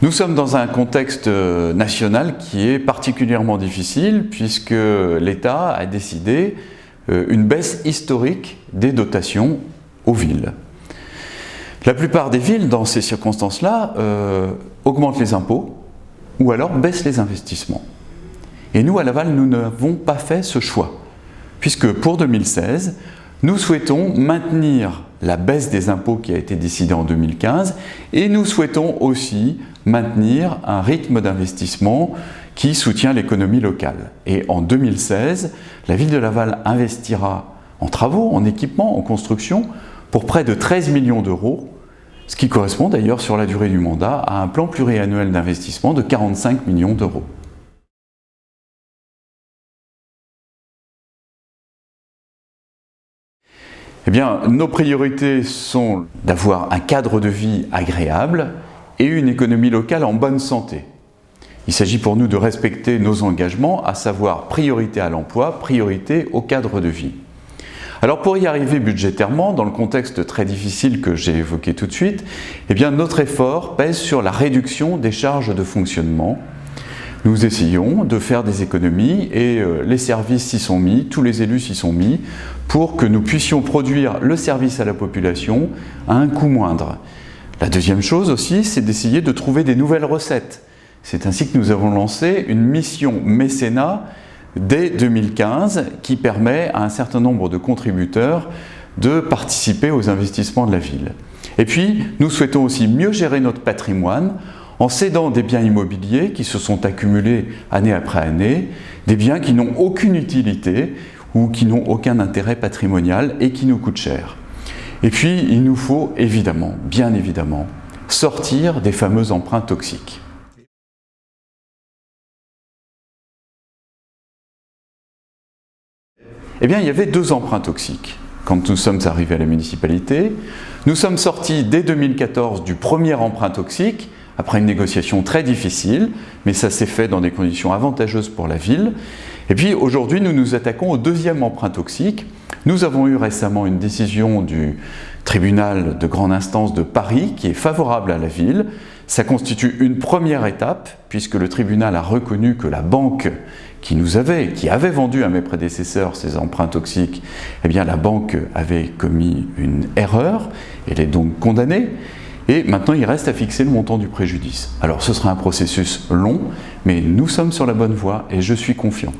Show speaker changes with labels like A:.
A: Nous sommes dans un contexte national qui est particulièrement difficile puisque l'État a décidé une baisse historique des dotations aux villes. La plupart des villes, dans ces circonstances-là, augmentent les impôts ou alors baissent les investissements. Et nous, à Laval, nous n'avons pas fait ce choix, puisque pour 2016, nous souhaitons maintenir la baisse des impôts qui a été décidée en 2015 et nous souhaitons aussi maintenir un rythme d'investissement qui soutient l'économie locale. Et en 2016, la ville de Laval investira en travaux, en équipements, en construction pour près de 13 millions d'euros, ce qui correspond d'ailleurs sur la durée du mandat à un plan pluriannuel d'investissement de 45 millions d'euros. Eh bien, nos priorités sont d'avoir un cadre de vie agréable et une économie locale en bonne santé. Il s'agit pour nous de respecter nos engagements, à savoir priorité à l'emploi, priorité au cadre de vie. Alors pour y arriver budgétairement, dans le contexte très difficile que j'ai évoqué tout de suite, eh bien notre effort pèse sur la réduction des charges de fonctionnement. Nous essayons de faire des économies et les services s'y sont mis, tous les élus s'y sont mis, pour que nous puissions produire le service à la population à un coût moindre. La deuxième chose aussi, c'est d'essayer de trouver des nouvelles recettes. C'est ainsi que nous avons lancé une mission mécénat dès 2015 qui permet à un certain nombre de contributeurs de participer aux investissements de la ville. Et puis, nous souhaitons aussi mieux gérer notre patrimoine en cédant des biens immobiliers qui se sont accumulés année après année, des biens qui n'ont aucune utilité ou qui n'ont aucun intérêt patrimonial et qui nous coûtent cher. Et puis, il nous faut évidemment, bien évidemment, sortir des fameux emprunts toxiques. Eh bien, il y avait 2 emprunts toxiques. Quand nous sommes arrivés à la municipalité, nous sommes sortis dès 2014 du premier emprunt toxique, après une négociation très difficile, mais ça s'est fait dans des conditions avantageuses pour la ville. Et puis aujourd'hui, nous nous attaquons au 2e emprunt toxique. Nous avons eu récemment une décision du tribunal de grande instance de Paris qui est favorable à la ville. Ça constitue une première étape, puisque le tribunal a reconnu que la banque qui avait vendu à mes prédécesseurs ces emprunts toxiques, eh bien la banque avait commis une erreur, elle est donc condamnée, et maintenant il reste à fixer le montant du préjudice. Alors ce sera un processus long, mais nous sommes sur la bonne voie et je suis confiant.